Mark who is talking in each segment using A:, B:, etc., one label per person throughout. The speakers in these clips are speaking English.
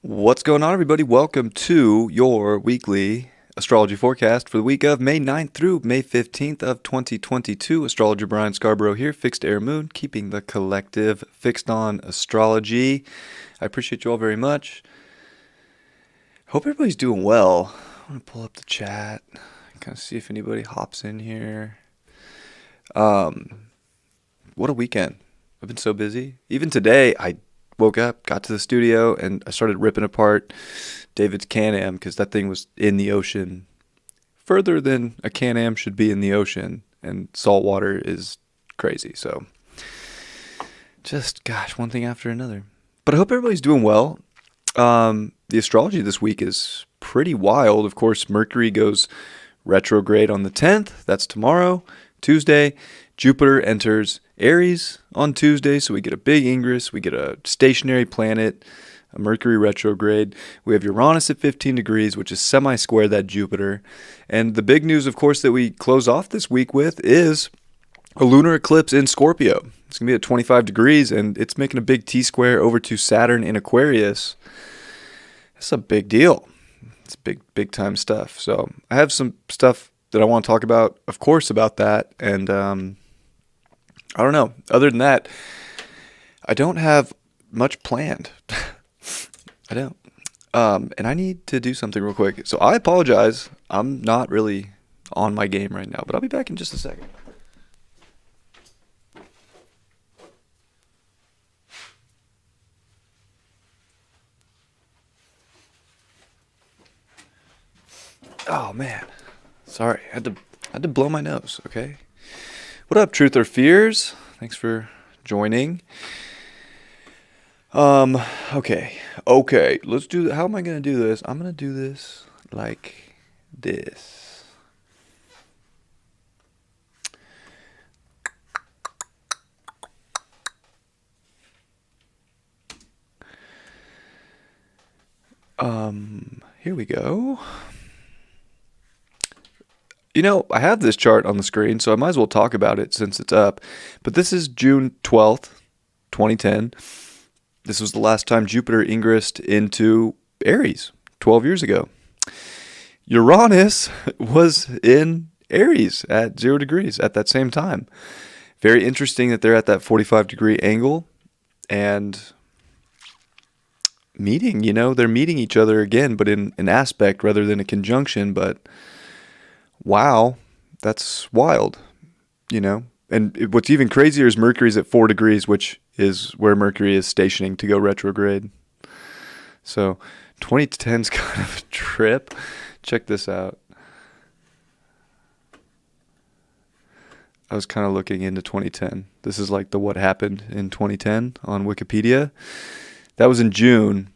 A: What's going on, everybody? Welcome to your weekly astrology forecast for the week of May 9th through May 15th of 2022. Astrologer Brian Scarborough here, fixed air moon, keeping the collective fixed on astrology. I appreciate you all very much. Hope everybody's doing well. I'm going to pull up the chat, kind of see if anybody hops in here. What a weekend. I've been so busy. Even today, I woke up, got to the studio, and I started ripping apart David's Can-Am because that thing was in the ocean further than a Can-Am should be in the ocean, and salt water is crazy. So just, gosh, one thing after another. But I hope everybody's doing well. The astrology this week is pretty wild. Of course, Mercury goes retrograde on the 10th. That's tomorrow, Tuesday. Jupiter enters Aries on Tuesday, so we get a big ingress, we get a stationary planet, a Mercury retrograde. We have Uranus at 15 degrees, which is semi-square that Jupiter. And the big news, of course, that we close off this week with is a lunar eclipse in Scorpio. It's going to be at 25 degrees, and it's making a big T-square over to Saturn in Aquarius. That's a big deal. It's big time stuff. So I have some stuff that I want to talk about, of course, about that, and I don't know. Other than that, I don't have much planned. I don't. And I need to do something real quick. So I apologize. I'm not really on my game right now, but I'll be back in just a second. Oh, man. Sorry. I had to blow my nose, okay? What up, Truth or Fears? Thanks for joining. Okay, let's do, how am I going to do this? I'm going to do this like this. Here we go. You know, I have this chart on the screen, so I might as well talk about it since it's up. But this is June 12th, 2010. This was the last time Jupiter ingressed into Aries 12 years ago. Uranus was in Aries at 0 degrees at that same time. Very interesting that they're at that 45-degree angle and meeting, they're meeting each other again, but in an aspect rather than a conjunction, but wow, that's wild, And what's even crazier is Mercury's at 4 degrees, which is where Mercury is stationing to go retrograde. So 2010's kind of a trip. Check this out. I was kind of looking into 2010. This is like the what happened in 2010 on Wikipedia. That was in June.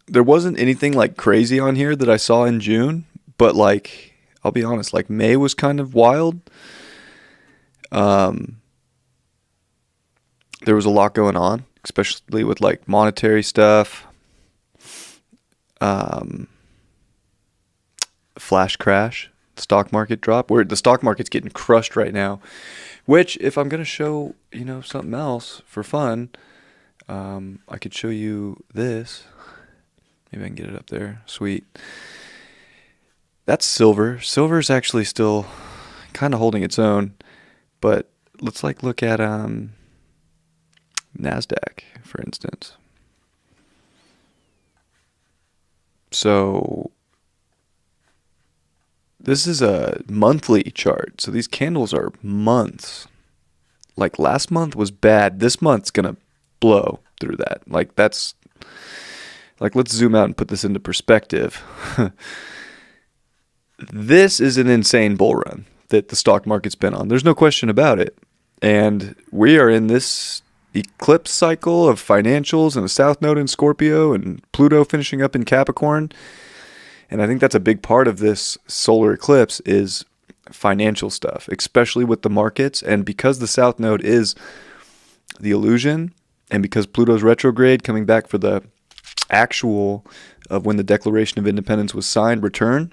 A: There wasn't anything like crazy on here that I saw in June, but like, I'll be honest, like May was kind of wild. There was a lot going on, especially with like monetary stuff. Flash crash, stock market drop, where the stock market's getting crushed right now, which if I'm going to show, something else for fun, I could show you this. Maybe I can get it up there. Sweet. That's silver. Silver is actually still kind of holding its own, but let's look at NASDAQ, for instance. So this is a monthly chart. So these candles are months. Like last month was bad. This month's going to blow through that. Let's zoom out and put this into perspective. This is an insane bull run that the stock market's been on. There's no question about it. And we are in this eclipse cycle of financials and a South Node in Scorpio and Pluto finishing up in Capricorn. And I think that's a big part of this solar eclipse is financial stuff, especially with the markets. And because the South Node is the illusion, and because Pluto's retrograde coming back for the actual of when the Declaration of Independence was signed, return,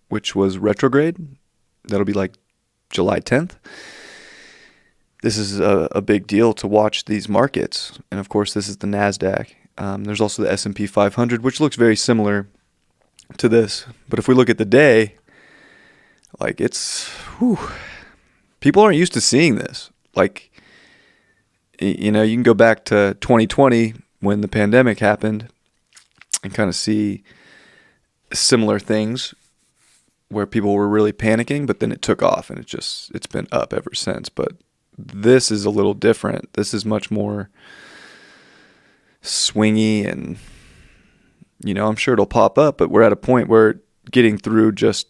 A: which was retrograde, that'll be like July 10th. This is a big deal to watch these markets. And of course, this is the NASDAQ. There's also the S&P 500, which looks very similar to this. But if we look at the day, like people aren't used to seeing this. Like, you can go back to 2020 when the pandemic happened and kind of see similar things where people were really panicking, but then it took off and it's been up ever since. But this is a little different. This is much more swingy, and I'm sure it'll pop up, but we're at a point where getting through just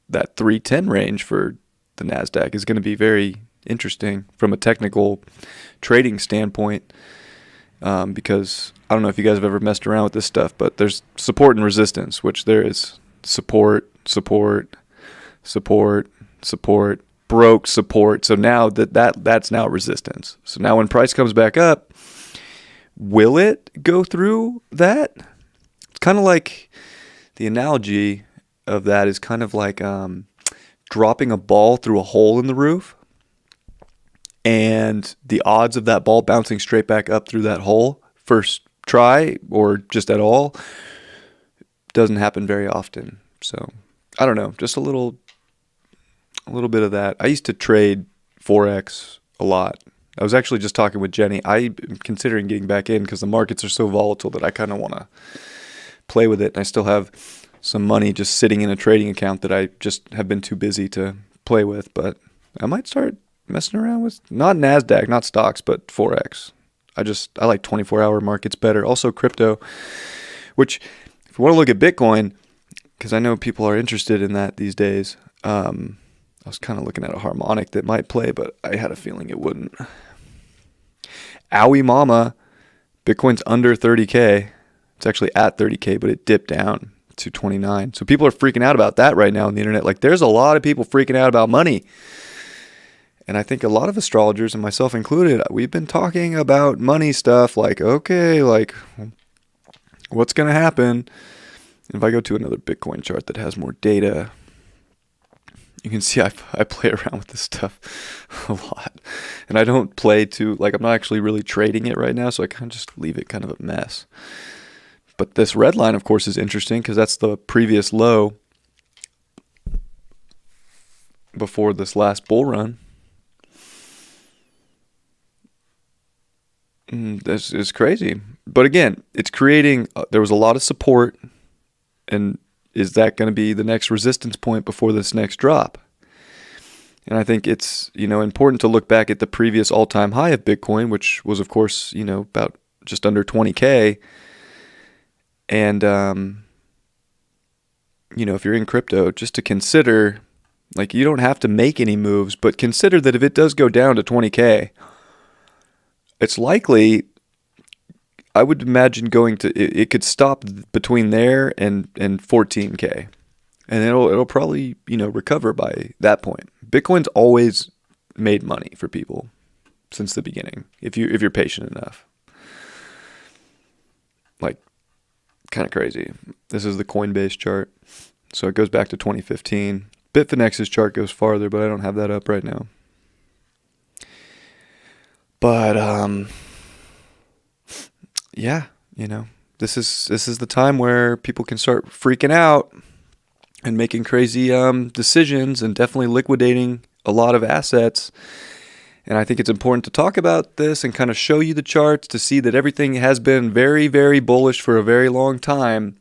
A: that 310 range for the NASDAQ is going to be very interesting from a technical trading standpoint, because I don't know if you guys have ever messed around with this stuff, but there's support and resistance, which there is support, broke support. So now that's now resistance. So now when price comes back up, will it go through that? It's kind of like, the analogy of that is kind of like dropping a ball through a hole in the roof, and the odds of that ball bouncing straight back up through that hole first try or just at all doesn't happen very often. So I don't know, just a little bit of that. I used to trade Forex a lot. I was actually just talking with Jenny. I'm considering getting back in because the markets are so volatile that I kind of want to play with it. And I still have some money just sitting in a trading account that I just have been too busy to play with. But I might start messing around with, not NASDAQ, not stocks, but Forex. I like 24-hour markets better. Also crypto, which if you want to look at Bitcoin, because I know people are interested in that these days. I was kind of looking at a harmonic that might play, but I had a feeling it wouldn't. Owie mama, Bitcoin's under 30K. It's actually at 30K, but it dipped down to 29. So people are freaking out about that right now on the internet. Like, there's a lot of people freaking out about money. And I think a lot of astrologers, and myself included, we've been talking about money stuff. Like, okay, like, what's going to happen? If I go to another Bitcoin chart that has more data, you can see I play around with this stuff a lot. And I don't play too, like, I'm not actually really trading it right now, so I kind of just leave it kind of a mess. But this red line, of course, is interesting because that's the previous low before this last bull run. This is crazy. But again, it's creating, there was a lot of support, and is that going to be the next resistance point before this next drop? And I think it's, important to look back at the previous all-time high of Bitcoin, which was, of course, about just under 20K. And, if you're in crypto, just to consider, like, you don't have to make any moves, but consider that if it does go down to 20K, it's likely, I would imagine it could stop between there and 14K. And it'll probably, recover by that point. Bitcoin's always made money for people since the beginning, if you're patient enough. Like, kind of crazy. This is the Coinbase chart. So it goes back to 2015. Bitfinex's chart goes farther, but I don't have that up right now. But yeah, this is the time where people can start freaking out and making crazy decisions, and definitely liquidating a lot of assets. And I think it's important to talk about this and kind of show you the charts to see that everything has been very, very bullish for a very long time.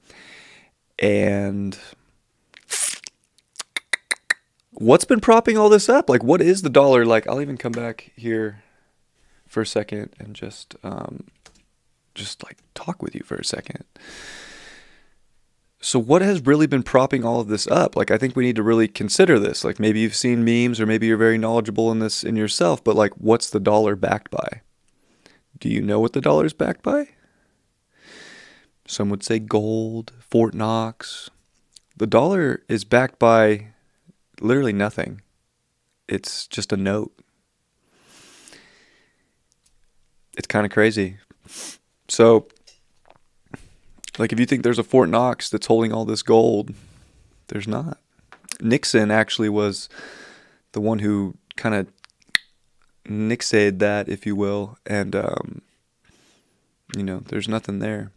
A: And what's been propping all this up? Like, what is the dollar? Like, I'll even come back here for a second and just like talk with you for a second. So what has really been propping all of this up? Like, I think we need to really consider this. Like, maybe you've seen memes, or maybe you're very knowledgeable in this in yourself, but like, what's the dollar backed by? Do you know what the dollar is backed by? Some would say gold, Fort Knox. The dollar is backed by literally nothing. It's just a note. It's kind of crazy. So, like, if you think there's a Fort Knox that's holding all this gold, there's not. Nixon actually was the one who kind of nixed that, if you will, and there's nothing there.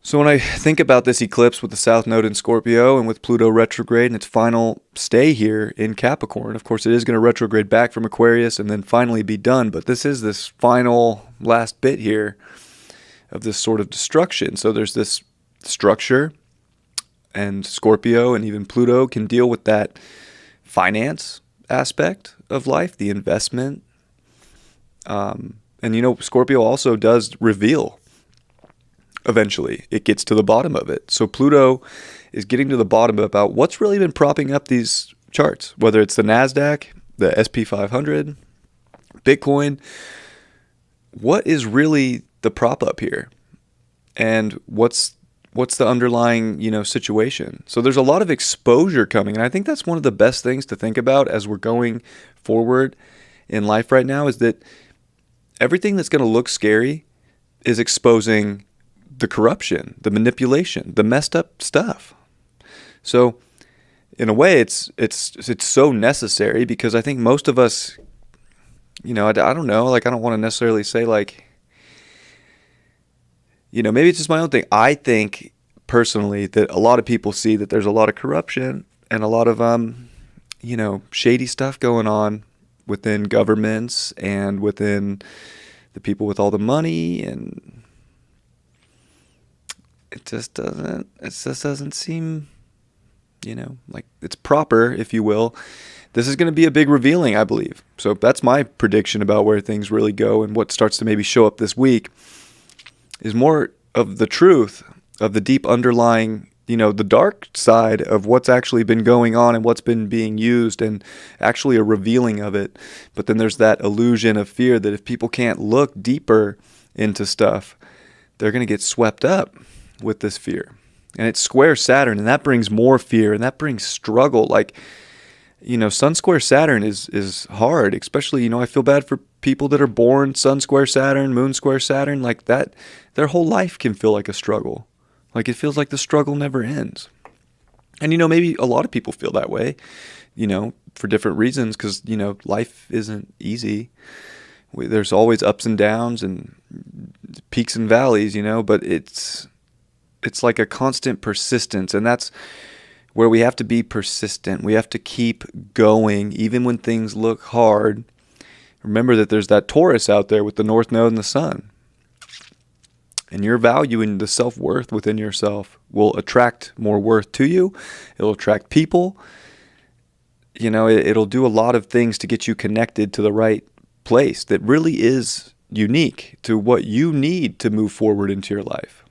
A: So when I think about this eclipse with the South Node in Scorpio and with Pluto retrograde and its final stay here in Capricorn, of course it is going to retrograde back from Aquarius and then finally be done. But this is this final last bit here of this sort of destruction. So there's this structure, and Scorpio and even Pluto can deal with that finance aspect of life, the investment. And Scorpio also does reveal. Eventually, it gets to the bottom of it. So Pluto is getting to the bottom about what's really been propping up these charts, whether it's the NASDAQ, the SP 500, Bitcoin. What is really the prop up here? And what's the underlying, situation? So there's a lot of exposure coming. And I think that's one of the best things to think about as we're going forward in life right now, is that everything that's going to look scary is exposing the corruption, the manipulation, the messed up stuff. So in a way, it's so necessary, because I think most of us, I don't know, like, I don't want to necessarily say, like, maybe it's just my own thing. I think personally that a lot of people see that there's a lot of corruption and a lot of, shady stuff going on within governments and within the people with all the money, and it just doesn't seem, like it's proper, if you will. This is going to be a big revealing, I believe. So that's my prediction about where things really go, and what starts to maybe show up this week is more of the truth of the deep underlying, the dark side of what's actually been going on and what's been being used, and actually a revealing of it. But then there's that illusion of fear that if people can't look deeper into stuff, they're going to get swept up with this fear. And it's square Saturn, and that brings more fear, and that brings struggle. Like, Sun square Saturn is hard, especially, I feel bad for people that are born Sun square Saturn, Moon square Saturn, like that. Their whole life can feel like a struggle. Like, it feels like the struggle never ends. And, maybe a lot of people feel that way, for different reasons, because, life isn't easy. There's always ups and downs and peaks and valleys, but it's like a constant persistence, and that's where we have to be persistent. We have to keep going, even when things look hard. Remember that there's that Taurus out there with the North Node and the Sun. And your value and the self-worth within yourself will attract more worth to you. It'll attract people. It'll do a lot of things to get you connected to the right place that really is unique to what you need to move forward into your life.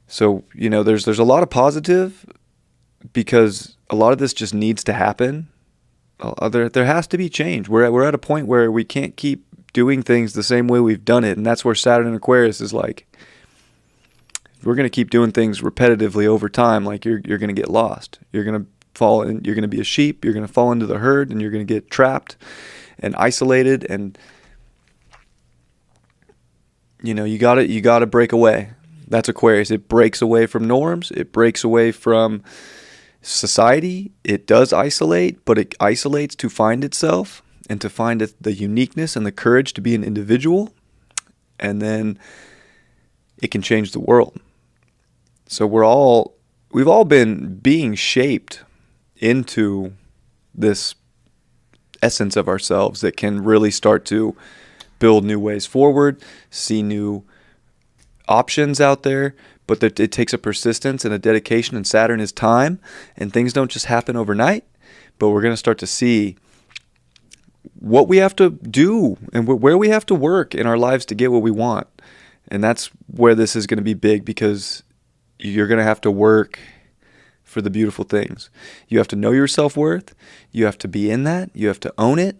A: So, there's a lot of positive, because a lot of this just needs to happen. There has to be change. We're at a point where we can't keep doing things the same way we've done it, and that's where Saturn and Aquarius is like, if we're going to keep doing things repetitively over time, like you're going to get lost. You're going to fall in, you're going to be a sheep, you're going to fall into the herd, and you're going to get trapped and isolated, and you got to break away. That's Aquarius. It breaks away from norms. It breaks away from society. It does isolate, but it isolates to find itself and to find the uniqueness and the courage to be an individual. And then it can change the world. So we've all been being shaped into this essence of ourselves that can really start to build new ways forward, see new options out there, but that it takes a persistence and a dedication, and Saturn is time, and things don't just happen overnight, but we're going to start to see what we have to do and where we have to work in our lives to get what we want. And that's where this is going to be big, because you're going to have to work for the beautiful things. You have to know your self-worth, you have to be in that, you have to own it,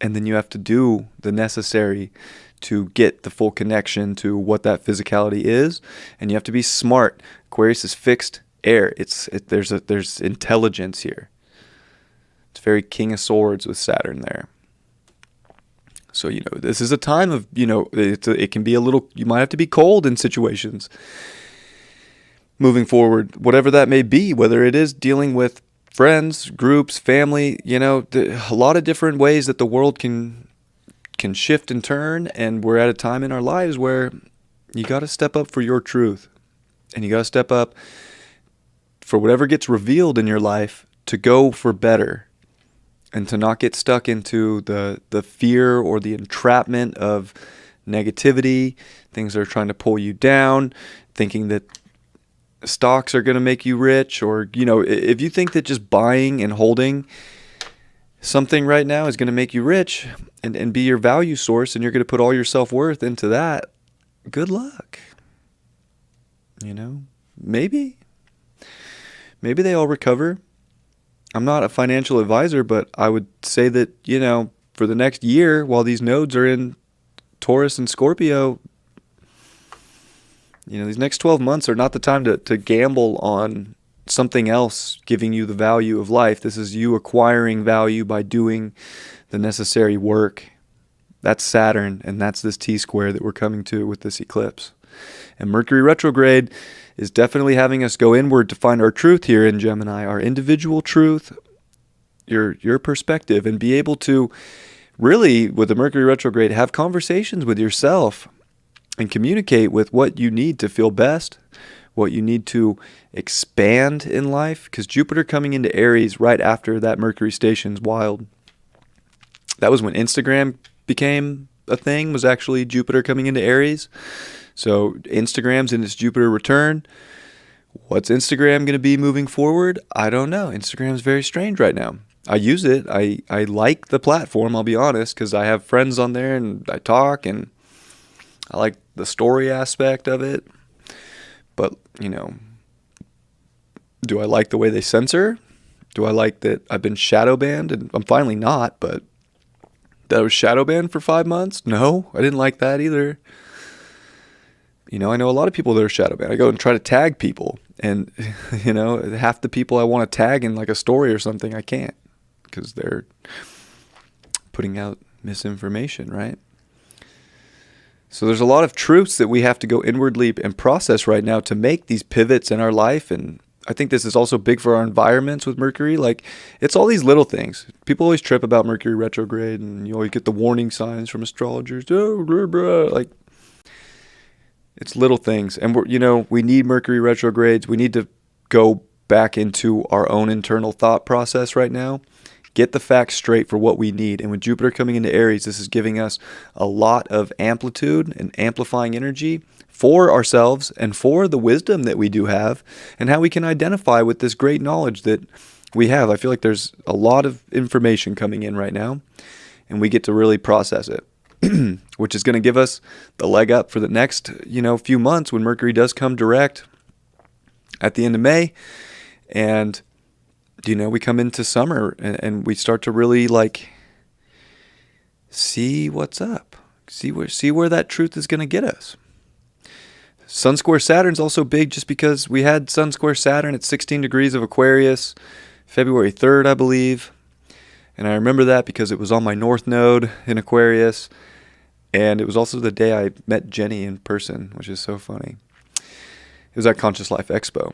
A: and then you have to do the necessary to get the full connection to what that physicality is. And you have to be smart. Aquarius is fixed air. There's intelligence here. It's very King of Swords with Saturn there. So, this is a time of, it can be a little, you might have to be cold in situations moving forward, whatever that may be, whether it is dealing with friends, groups, family, a lot of different ways that the world can shift and turn. And we're at a time in our lives where You got to step up for your truth. And you got to step up for whatever gets revealed in your life to go for better and to not get stuck into the fear or the entrapment of negativity, things that are trying to pull you down, thinking that stocks are going to make you rich, or, if you think that just buying and holding something right now is going to make you rich and be your value source, and you're going to put all your self-worth into that, good luck. Maybe they all recover. I'm not a financial advisor, but I would say that, for the next year, while these nodes are in Taurus and Scorpio, these next 12 months are not the time to gamble on something else giving you the value of life. This is you acquiring value by doing the necessary work. That's Saturn, and that's this T-square that we're coming to with this eclipse. And Mercury retrograde is definitely having us go inward to find our truth here in Gemini, our individual truth, your perspective, and be able to really, with the Mercury retrograde, have conversations with yourself and communicate with what you need to feel best, what you need to expand in life, because Jupiter coming into Aries right after that Mercury station's wild. That was when Instagram became a thing, was actually Jupiter coming into Aries. So Instagram's in its Jupiter return. What's Instagram going to be moving forward? I don't know. Instagram's very strange right now. I use it. I like the platform, I'll be honest, because I have friends on there and I talk, and I like the story aspect of it. But, do I like the way they censor? Do I like that I've been shadow banned? And I'm finally not, but that I was shadow banned for 5 months? No, I didn't like that either. I know a lot of people that are shadow banned. I go and try to tag people, and, half the people I want to tag in like a story or something, I can't, because they're putting out misinformation, right? So there's a lot of truths that we have to go inwardly and process right now to make these pivots in our life. And I think this is also big for our environments with Mercury. Like, it's all these little things. People always trip about Mercury retrograde, and you always get the warning signs from astrologers. Oh, blah, blah. Like, it's little things. And we need Mercury retrogrades. We need to go back into our own internal thought process right now. Get the facts straight for what we need. And with Jupiter coming into Aries, this is giving us a lot of amplitude and amplifying energy for ourselves and for the wisdom that we do have, and how we can identify with this great knowledge that we have. I feel like there's a lot of information coming in right now, and we get to really process it. Which is going to give us the leg up for the next, few months when Mercury does come direct at the end of May. And, we come into summer and we start to really see what's up, see where that truth is going to get us. Sun square Saturn's also big just because we had Sun square Saturn at 16 degrees of Aquarius, February 3rd, I believe. And I remember that because it was on my North Node in Aquarius. And it was also the day I met Jenny in person, which is so funny. It was at Conscious Life Expo.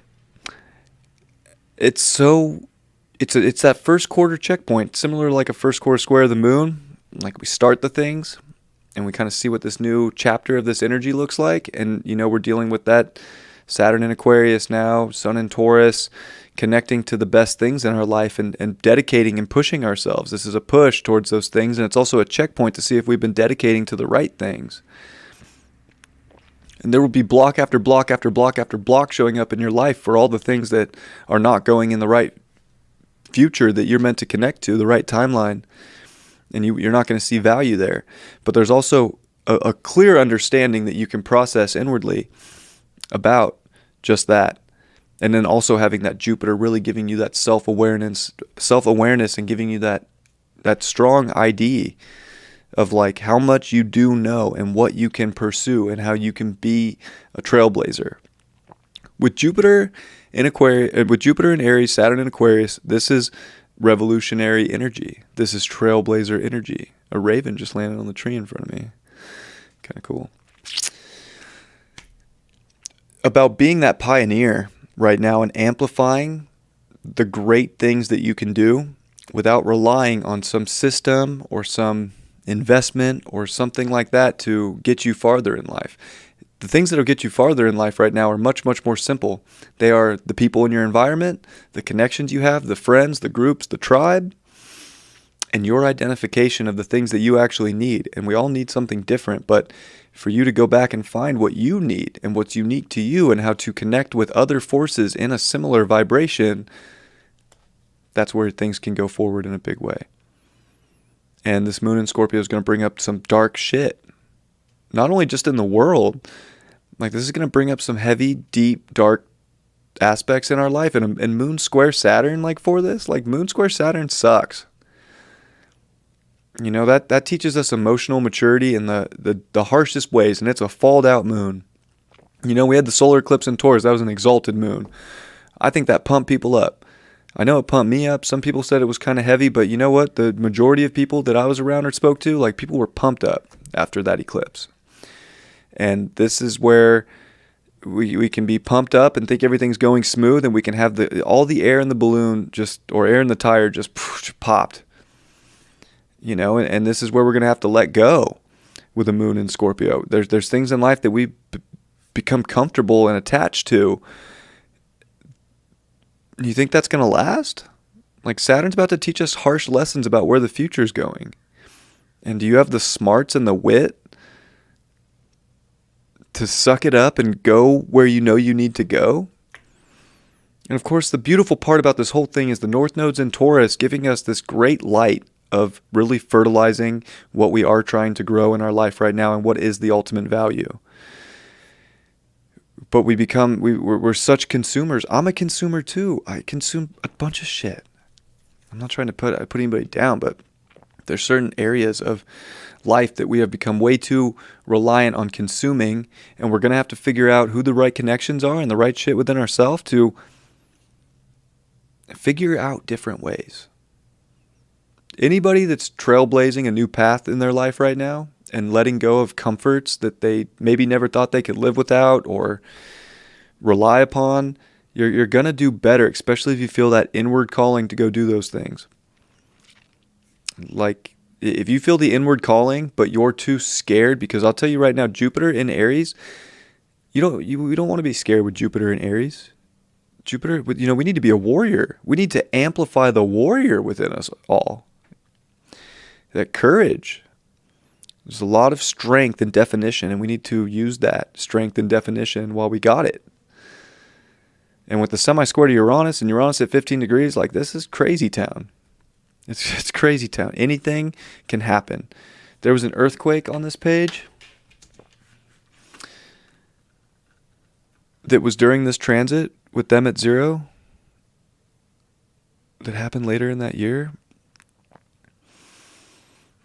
A: It's that first quarter checkpoint, similar to like a first quarter square of the moon. Like, we start the things and we kind of see what this new chapter of this energy looks like. And, we're dealing with that Saturn in Aquarius now, Sun in Taurus, connecting to the best things in our life and dedicating and pushing ourselves. This is a push towards those things, and it's also a checkpoint to see if we've been dedicating to the right things. And there will be block after block after block after block showing up in your life for all the things that are not going in the right future that you're meant to connect to, the right timeline, and you're not going to see value there. But there's also a clear understanding that you can process inwardly about just that. And then also having that Jupiter really giving you that self-awareness and giving you that strong ID of like how much you do know and what you can pursue and how you can be a trailblazer. With Jupiter in Aries, Saturn in Aquarius, this is revolutionary energy. This is trailblazer energy. A raven just landed on the tree in front of me. Kind of cool. About being that pioneer right now and amplifying the great things that you can do without relying on some system or some investment or something like that to get you farther in life. The things that'll get you farther in life right now are much, much more simple. They are the people in your environment, the connections you have, the friends, the groups, the tribe, and your identification of the things that you actually need. And we all need something different, but for you to go back and find what you need and what's unique to you and how to connect with other forces in a similar vibration, that's where things can go forward in a big way. And this moon in Scorpio is going to bring up some dark shit. Not only just in the world, like this is going to bring up some heavy, deep, dark aspects in our life. And moon square Saturn, like for this, like moon square Saturn sucks. You know, that teaches us emotional maturity in the harshest ways, and it's a falled out moon. You know, we had the solar eclipse in Taurus. That was an exalted moon. I think that pumped people up. I know it pumped me up. Some people said it was kind of heavy, but you know what? The majority of people that I was around or spoke to, like people were pumped up after that eclipse. And this is where we can be pumped up and think everything's going smooth, and we can have all the air in the balloon or air in the tire just popped. You know, and this is where we're going to have to let go with a moon in Scorpio. There's things in life that we become comfortable and attached to. You think that's going to last? Like Saturn's about to teach us harsh lessons about where the future's going. And do you have the smarts and the wit to suck it up and go where you know you need to go? And of course, the beautiful part about this whole thing is the North Node's in Taurus, giving us this great light of really fertilizing what we are trying to grow in our life right now and what is the ultimate value. But we're such consumers. I'm a consumer too. I consume a bunch of shit. I'm not trying to put anybody down, but there's certain areas of life that we have become way too reliant on consuming, and we're going to have to figure out who the right connections are and the right shit within ourselves to figure out different ways. Anybody that's trailblazing a new path in their life right now and letting go of comforts that they maybe never thought they could live without or rely upon, you're going to do better, especially if you feel that inward calling to go do those things. Like, if you feel the inward calling, but you're too scared, because I'll tell you right now, Jupiter in Aries, we don't want to be scared with Jupiter in Aries. Jupiter, you know, we need to be a warrior. We need to amplify the warrior within us all. That courage. There's a lot of strength and definition, and we need to use that strength and definition while we got it. And with the semi-square to Uranus, and Uranus at 15 degrees, like this is crazy town. It's crazy town. Anything can happen. There was an earthquake on this page that was during this transit with them at 0 that happened later in that year.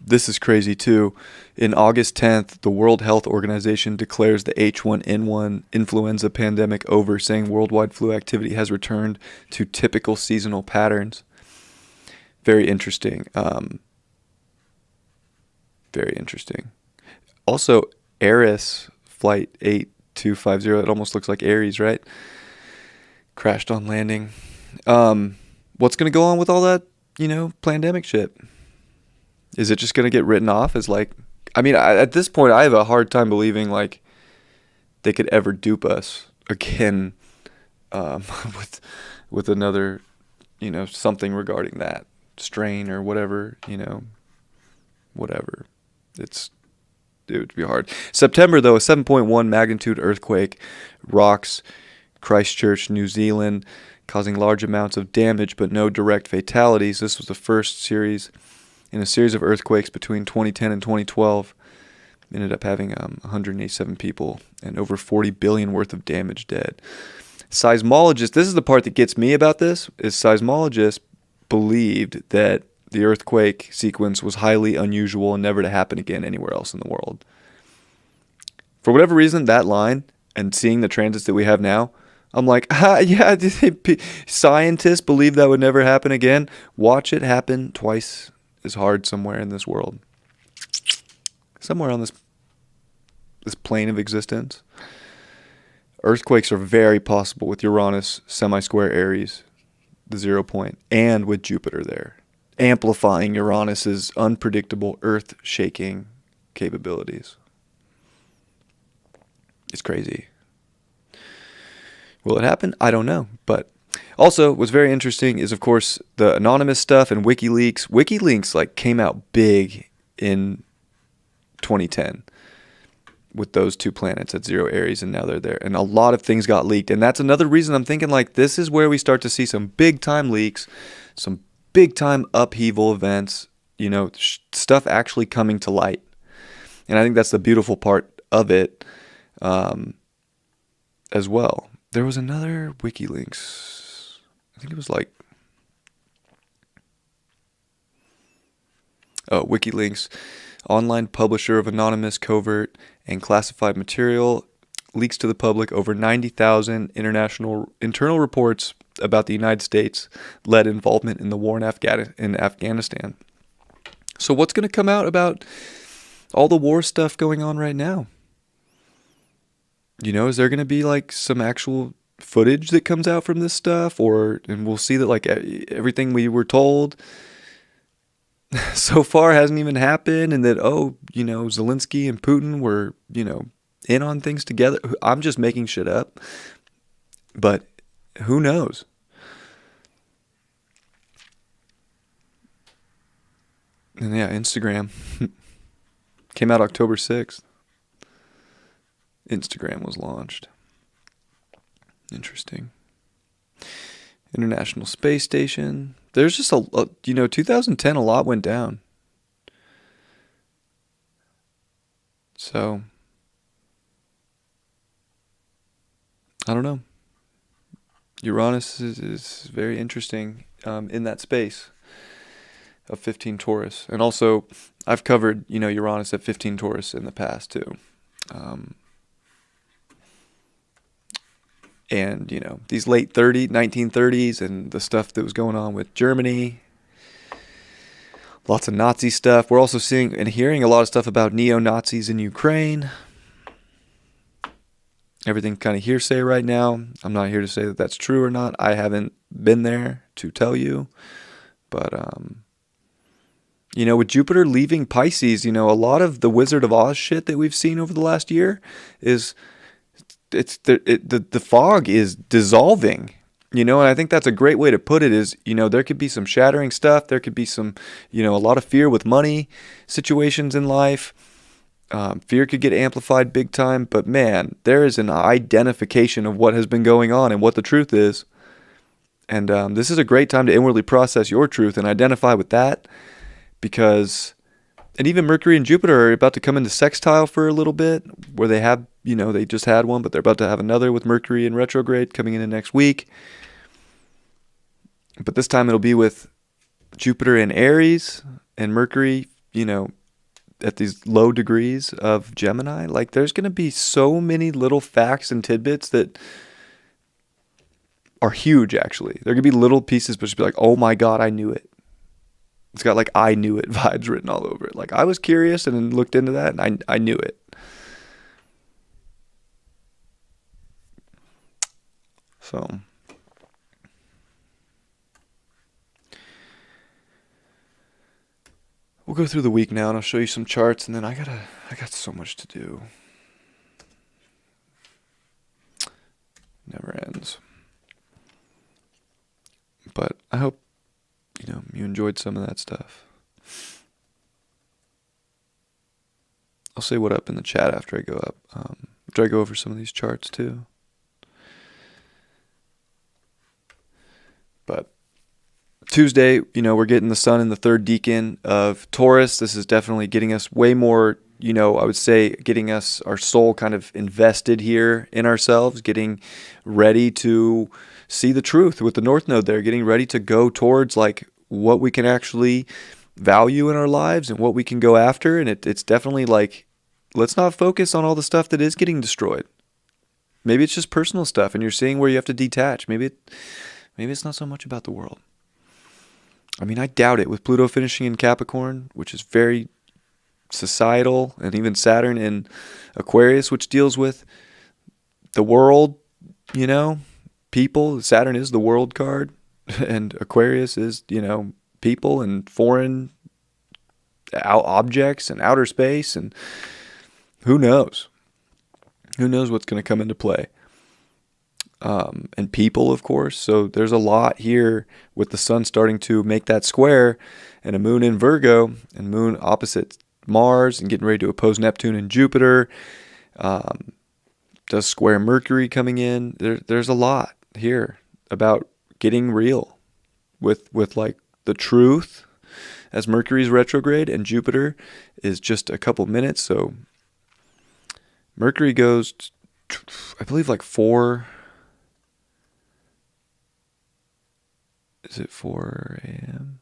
A: This is crazy too. In August 10th, the World Health Organization declares the H1N1 influenza pandemic over, saying worldwide flu activity has returned to typical seasonal patterns. Very interesting. Very interesting. Also, Eris Flight 8250, it almost looks like Aries, right? Crashed on landing. What's going to go on with all that, pandemic shit? Is it just going to get written off as like, at this point, I have a hard time believing like they could ever dupe us again with another, something regarding that strain or whatever, whatever. It would be hard. September, though, a 7.1 magnitude earthquake rocks Christchurch, New Zealand, causing large amounts of damage but no direct fatalities. This was the first in a series of earthquakes between 2010 and 2012. Ended up having 187 people and over 40 billion worth of damage dead. Seismologists, this is the part that gets me about this, is seismologists believed that the earthquake sequence was highly unusual and never to happen again anywhere else in the world. For whatever reason, that line and seeing the transits that we have now, I'm like, yeah, scientists believe that would never happen again. Watch it happen twice as hard somewhere in this world. Somewhere on this plane of existence. Earthquakes are very possible with Uranus, semi-square Aries, the 0 point, and with Jupiter there, amplifying Uranus's unpredictable earth-shaking capabilities. It's crazy. Will it happen? I don't know. But also, what's very interesting is, of course, the anonymous stuff and WikiLeaks. WikiLeaks like came out big in 2010 with those two planets at 0 Aries, and now they're there. And a lot of things got leaked. And that's another reason I'm thinking like this is where we start to see some big time leaks, some big time upheaval events, stuff actually coming to light. And I think that's the beautiful part of it as well. There was another WikiLeaks. I think it was like, WikiLeaks, online publisher of anonymous, covert, and classified material, leaks to the public over 90,000 internal reports about the United States-led involvement in the war in Afghanistan. So what's going to come out about all the war stuff going on right now? Is there going to be like some actual footage that comes out from this stuff, and we'll see that like everything we were told so far hasn't even happened, and that Zelensky and Putin were in on things together. I'm just making shit up, but who knows? And yeah, Instagram came out October 6th. Instagram was launched. Interesting. International Space Station. There's just 2010, a lot went down. So, I don't know. Uranus is very interesting in that space of 15 Taurus. And also, I've covered, Uranus at 15 Taurus in the past too. And, these late 1930s and the stuff that was going on with Germany. Lots of Nazi stuff. We're also seeing and hearing a lot of stuff about neo-Nazis in Ukraine. Everything kind of hearsay right now. I'm not here to say that that's true or not. I haven't been there to tell you. But, with Jupiter leaving Pisces, a lot of the Wizard of Oz shit that we've seen over the last year is... the fog is dissolving, and I think that's a great way to put it is, there could be some shattering stuff. There could be some, a lot of fear with money situations in life. Fear could get amplified big time, but man, there is an identification of what has been going on and what the truth is. And this is a great time to inwardly process your truth and identify with that, because... And even Mercury and Jupiter are about to come into sextile for a little bit, where they have, they just had one, but they're about to have another with Mercury in retrograde coming in the next week. But this time it'll be with Jupiter in Aries and Mercury, at these low degrees of Gemini. Like, there's going to be so many little facts and tidbits that are huge, actually. There could be little pieces, but just be like, oh my God, I knew it. It's got like I knew it vibes written all over it. Like, I was curious and then looked into that and I knew it. So we'll go through the week now and I'll show you some charts, and then I got so much to do. Never ends. But I hope you enjoyed some of that stuff. I'll say what up in the chat after I go up. After I go over some of these charts too. But Tuesday, we're getting the sun in the third decan of Taurus. This is definitely getting us way more, I would say getting us, our soul kind of invested here in ourselves, getting ready to see the truth with the North Node there, getting ready to go towards like what we can actually value in our lives and what we can go after. And it's definitely like, let's not focus on all the stuff that is getting destroyed. Maybe it's just personal stuff and you're seeing where you have to detach. Maybe it's not so much about the world. I mean, I doubt it with Pluto finishing in Capricorn, which is very societal, and even Saturn in Aquarius, which deals with the world, people. Saturn is the world card, and Aquarius is, people and foreign objects and outer space, and who knows? Who knows what's going to come into play? And people, of course. So there's a lot here with the sun starting to make that square and a moon in Virgo and moon opposite Mars and getting ready to oppose Neptune and Jupiter. Does square Mercury coming in. There's a lot here about getting real with like the truth as Mercury's retrograde and Jupiter is just a couple minutes. So Mercury goes, I believe, like 4. Is it 4 a.m.?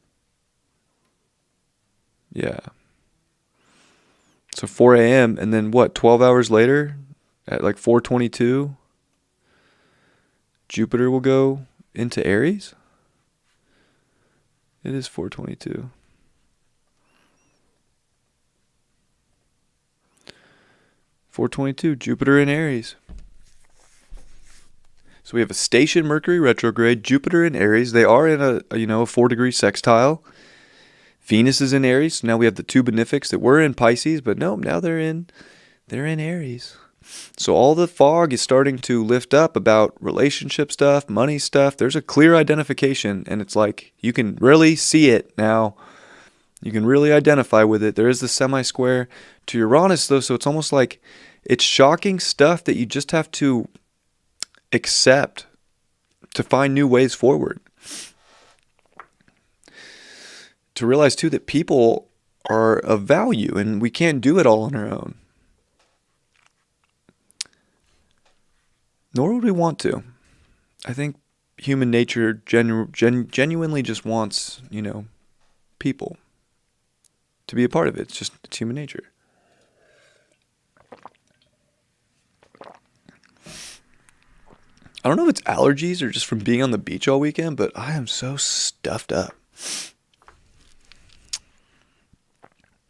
A: Yeah. So 4 a.m. and then what? 12 hours later, at like 4:22, Jupiter will go into Aries. It is 4:22. Jupiter in Aries. So we have a station Mercury retrograde, Jupiter in Aries. They are in a 4-degree sextile. Venus is in Aries. So now we have the two benefics that were in Pisces, but no, now they're in Aries. So all the fog is starting to lift up about relationship stuff, money stuff. There's a clear identification, and it's like you can really see it now. You can really identify with it. There is the semi-square to Uranus, though, so it's almost like it's shocking stuff that you just have to accept to find new ways forward. To realize, too, that people are of value, and we can't do it all on our own. Nor would we want to. I think human nature genuinely just wants, people to be a part of it. It's human nature. I don't know if it's allergies or just from being on the beach all weekend, but I am so stuffed up.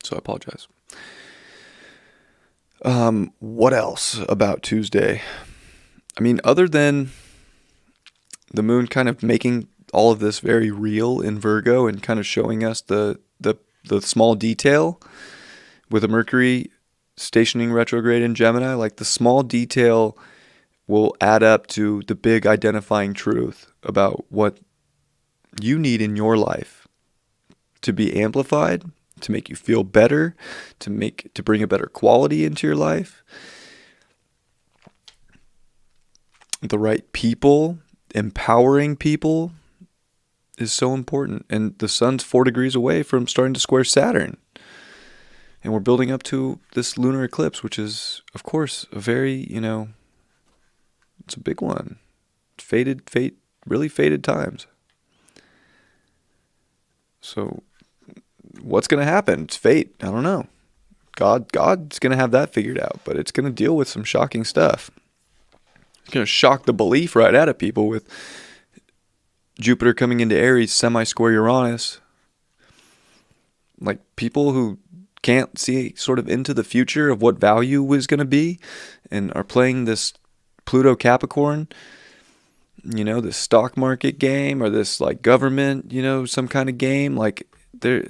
A: So I apologize. What else about Tuesday? I mean, other than the moon kind of making all of this very real in Virgo and kind of showing us the small detail with a Mercury stationing retrograde in Gemini, like the small detail will add up to the big identifying truth about what you need in your life to be amplified, to make you feel better, to bring a better quality into your life. The right people, empowering people is so important. And the sun's 4 degrees away from starting to square Saturn. And we're building up to this lunar eclipse, which is, of course, a very, it's a big one. Really fated times. So what's going to happen? It's fate. I don't know. God's going to have that figured out, but it's going to deal with some shocking stuff. It's going to shock the belief right out of people with Jupiter coming into Aries, semi-square Uranus. Like people who can't see sort of into the future of what value was going to be and are playing this Pluto Capricorn, this stock market game or this like government, some kind of game, like they're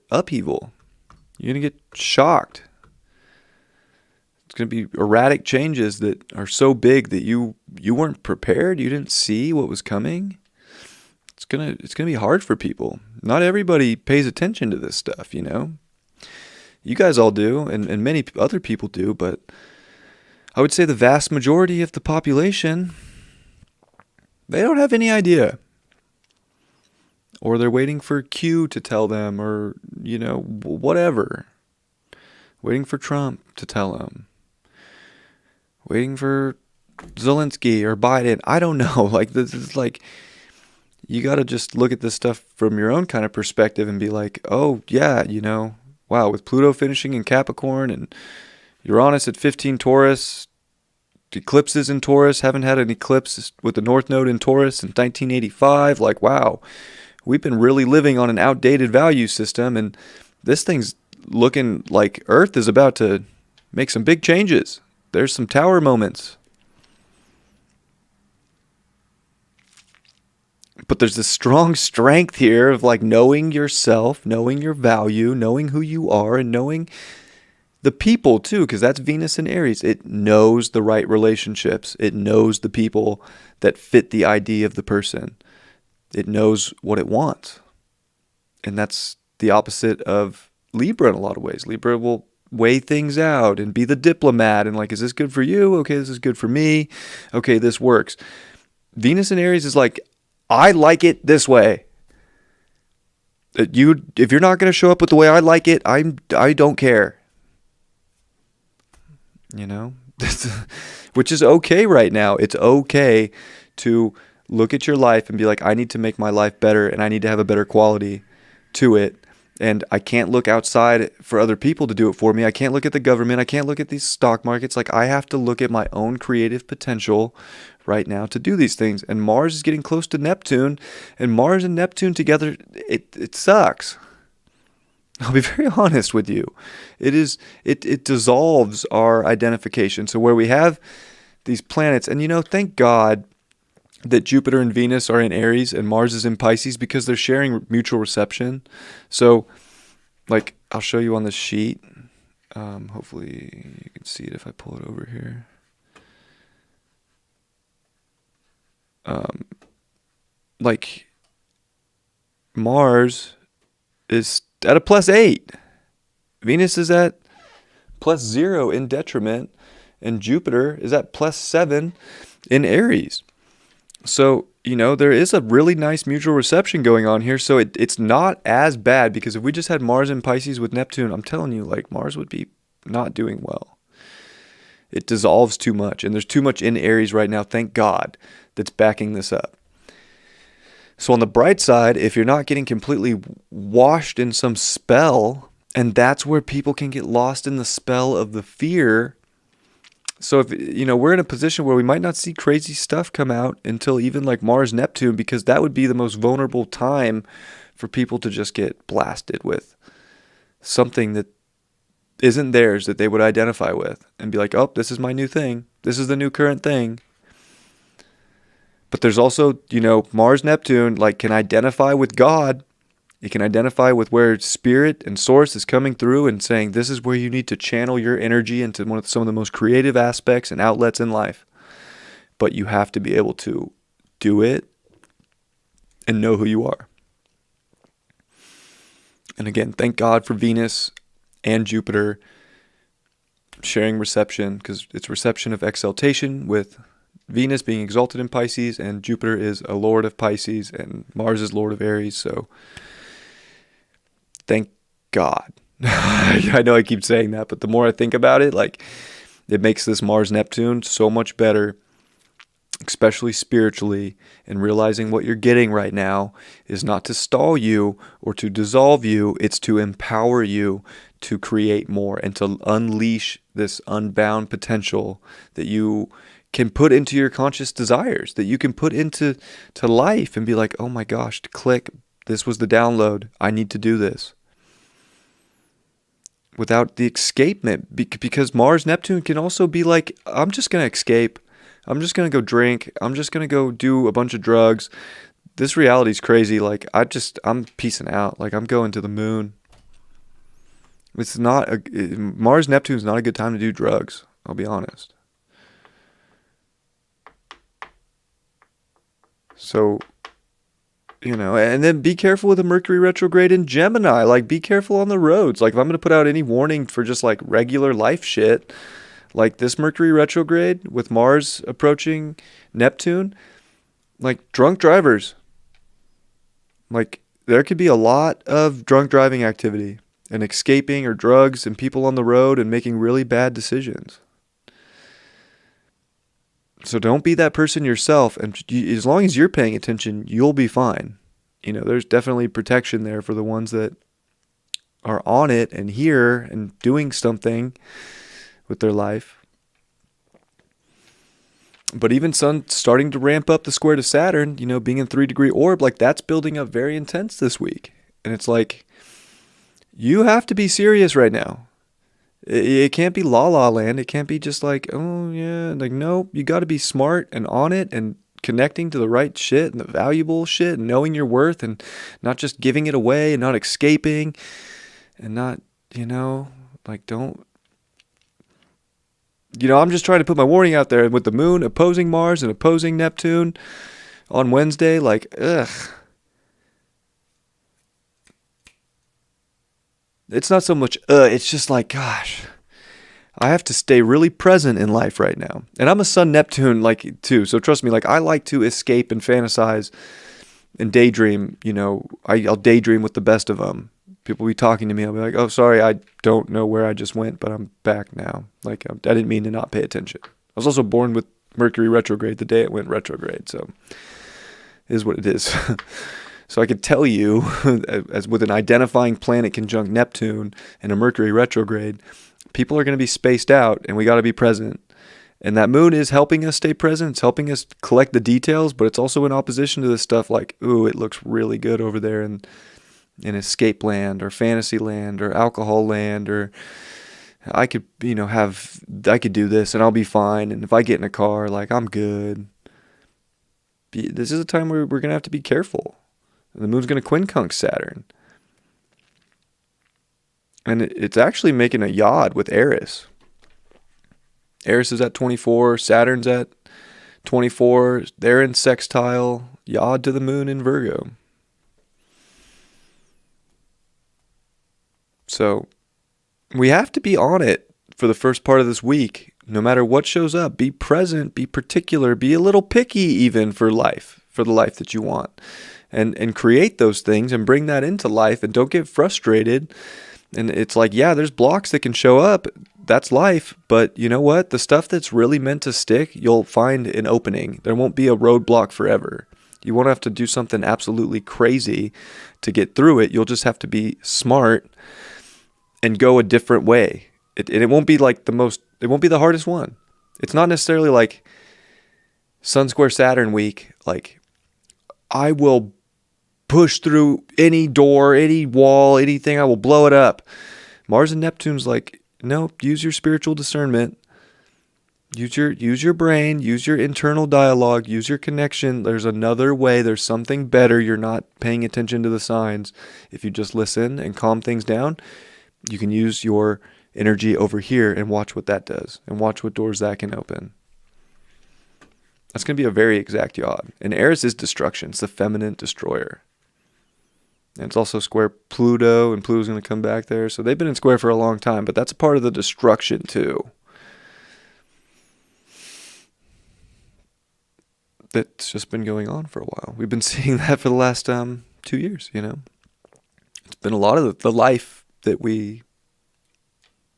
A: upheaval. You're going to get shocked. It's going to be erratic changes that are so big that you weren't prepared. You didn't see what was coming. It's going to be hard for people. Not everybody pays attention to this stuff, You guys all do, and many other people do, but I would say the vast majority of the population, they don't have any idea. Or they're waiting for Q to tell them, or, whatever. Waiting for Trump to tell them. Waiting for Zelensky or Biden. I don't know. Like, this is like, you got to just look at this stuff from your own kind of perspective and be like, oh, yeah, wow, with Pluto finishing in Capricorn and Uranus at 15 Taurus, eclipses in Taurus, haven't had an eclipse with the North Node in Taurus since 1985. Like, wow, we've been really living on an outdated value system, and this thing's looking like Earth is about to make some big changes. There's some tower moments. But there's this strong strength here of like knowing yourself, knowing your value, knowing who you are, and knowing The people too, because that's Venus in Aries. It knows the right relationships. It knows the people that fit the idea of the person. It knows what it wants. And that's the opposite of Libra in a lot of ways. Libra will weigh things out and be the diplomat and like, is this good for you? Okay, this is good for me. Okay, this works. Venus in Aries is like, I like it this way. If you're not going to show up with the way I like it, I don't care. You know, which is okay right now. It's okay to look at your life and be like, I need to make my life better and I need to have a better quality to it. And I can't look outside for other people to do it for me. I can't look at the government. I can't look at these stock markets. Like, I have to look at my own creative potential right now to do these things. And Mars is getting close to Neptune, and Mars and Neptune together, it sucks. I'll be very honest with you. It dissolves our identification. So where we have these planets, and thank God that Jupiter and Venus are in Aries and Mars is in Pisces, because they're sharing mutual reception. So, like, I'll show you on this sheet. Hopefully you can see it if I pull it over here. Like, Mars is at a +8. Venus is at +0 in detriment, and Jupiter is at +7 in Aries. So, there is a really nice mutual reception going on here. So it's not as bad, because if we just had Mars in Pisces with Neptune, I'm telling you, like, Mars would be not doing well. It dissolves too much, and there's too much in Aries right now, thank God, that's backing this up. So on the bright side, if you're not getting completely washed in some spell, and that's where people can get lost in the spell of the fear. So if we're in a position where we might not see crazy stuff come out until even like Mars, Neptune, because that would be the most vulnerable time for people to just get blasted with something that isn't theirs, that they would identify with and be like, oh, this is my new thing. This is the new current thing. But there's also, Mars, Neptune, like, can identify with God. It can identify with where spirit and source is coming through and saying, this is where you need to channel your energy into some of the most creative aspects and outlets in life. But you have to be able to do it and know who you are. And again, thank God for Venus and Jupiter sharing reception, because it's reception of exaltation, with Venus being exalted in Pisces, and Jupiter is a lord of Pisces, and Mars is lord of Aries. So thank God. I know I keep saying that, but the more I think about it, like, it makes this Mars Neptune so much better, especially spiritually, and realizing what you're getting right now is not to stall you or to dissolve you. It's to empower you to create more and to unleash this unbound potential that you can put into your conscious desires, that you can put into life and be like, oh my gosh, click, this was the download. I need to do this. Without the escapement, because Mars, Neptune can also be like, I'm just going to escape. I'm just going to go drink. I'm just going to go do a bunch of drugs. This reality is crazy. Like, I'm peacing out. Like, I'm going to the moon. Mars, Neptune is not a good time to do drugs. I'll be honest. So, and then be careful with the Mercury retrograde in Gemini. Like, be careful on the roads. Like, if I'm going to put out any warning for just like regular life shit, like this Mercury retrograde with Mars approaching Neptune, like, drunk drivers. Like, there could be a lot of drunk driving activity and escaping, or drugs and people on the road and making really bad decisions. So don't be that person yourself, and as long as you're paying attention, you'll be fine. There's definitely protection there for the ones that are on it and here and doing something with their life. But even Sun starting to ramp up the square to Saturn, being in 3-degree orb, like, that's building up very intense this week. And it's like, you have to be serious right now. It can't be la la land. It can't be just like, oh yeah, like, no, you got to be smart and on it and connecting to the right shit and the valuable shit and knowing your worth and not just giving it away and not escaping and not, like, don't I'm just trying to put my warning out there. And with the moon opposing Mars and opposing Neptune on Wednesday, like, ugh. It's not so much, it's just like, gosh, I have to stay really present in life right now. And I'm a Sun Neptune, like, too. So trust me, like, I like to escape and fantasize and daydream. I'll daydream with the best of them. People be talking to me. I'll be like, oh, sorry, I don't know where I just went, but I'm back now. Like, I didn't mean to not pay attention. I was also born with Mercury retrograde the day it went retrograde. So it is what it is. So I could tell you, as with an identifying planet conjunct Neptune and a Mercury retrograde, people are going to be spaced out, and we got to be present. And that moon is helping us stay present. It's helping us collect the details, but it's also in opposition to this stuff like, ooh, it looks really good over there in escape land or fantasy land or alcohol land, or I could, I could do this and I'll be fine. And if I get in a car, like, I'm good. This is a time where we're going to have to be careful. The moon's going to quincunx Saturn. And it's actually making a yod with Eris. Eris is at 24. Saturn's at 24. They're in sextile. Yod to the moon in Virgo. So we have to be on it for the first part of this week. No matter what shows up, be present, be particular, be a little picky even for life, for the life that you want. And create those things and bring that into life, and don't get frustrated. And it's like, yeah, there's blocks that can show up. That's life. But you know what? The stuff that's really meant to stick, you'll find an opening. There won't be a roadblock forever. You won't have to do something absolutely crazy to get through it. You'll just have to be smart and go a different way. It won't be like it won't be the hardest one. It's not necessarily like Sun square Saturn week. Like, I will push through any door, any wall, anything. I will blow it up. Mars and Neptune's like, no, use your spiritual discernment. Use your brain. Use your internal dialogue. Use your connection. There's another way. There's something better. You're not paying attention to the signs. If you just listen and calm things down, you can use your energy over here and watch what that does, and watch what doors that can open. That's going to be a very exact yod. And Eris is destruction. It's the feminine destroyer. And it's also square Pluto, and Pluto's going to come back there. So they've been in square for a long time, but that's a part of the destruction too. That's just been going on for a while. We've been seeing that for the last 2 years, It's been a lot of the life that we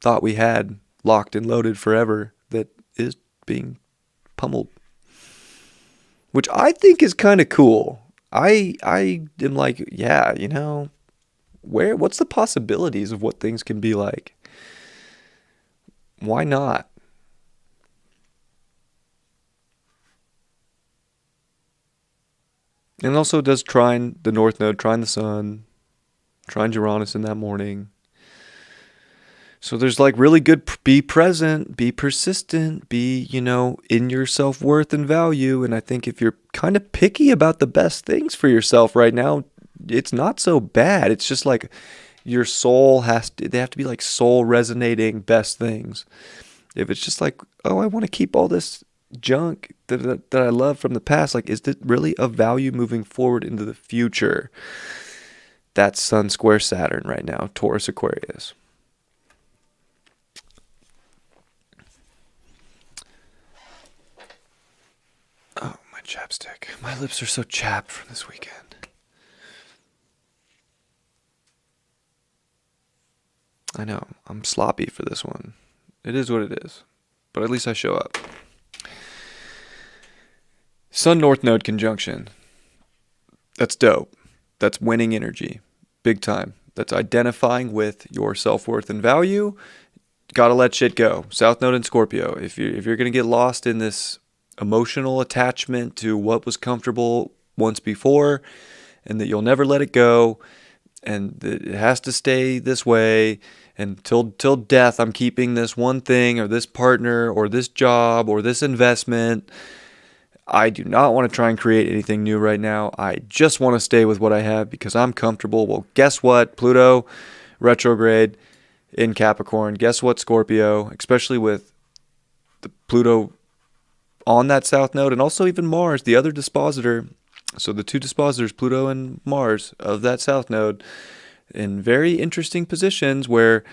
A: thought we had locked and loaded forever that is being pummeled. Which I think is kind of cool. I am like, yeah, what's the possibilities of what things can be like? Why not? And also does trine the North Node, trine the Sun, trine Uranus in that morning. So there's like really good, be present, be persistent, be, in your self-worth and value. And I think if you're kind of picky about the best things for yourself right now, it's not so bad. It's just like your soul they have to be like soul resonating best things. If it's just like, oh, I want to keep all this junk that I love from the past, like, is it really of value moving forward into the future? That's Sun square Saturn right now, Taurus Aquarius. Oh, my chapstick. My lips are so chapped from this weekend. I know, I'm sloppy for this one. It is what it is. But at least I show up. Sun North Node conjunction. That's dope. That's winning energy. Big time. That's identifying with your self-worth and value. Gotta let shit go. South Node in Scorpio. If you're gonna get lost in this emotional attachment to what was comfortable once before, and that you'll never let it go, and that it has to stay this way, and till death I'm keeping this one thing or this partner or this job or this investment. I do not want to try and create anything new right now. I just want to stay with what I have because I'm comfortable. Well, guess what? Pluto retrograde in Capricorn. Guess what, Scorpio? Especially with Pluto on that south node, and also even Mars, the other dispositor. So the two dispositors, Pluto and Mars, of that south node, in very interesting positions where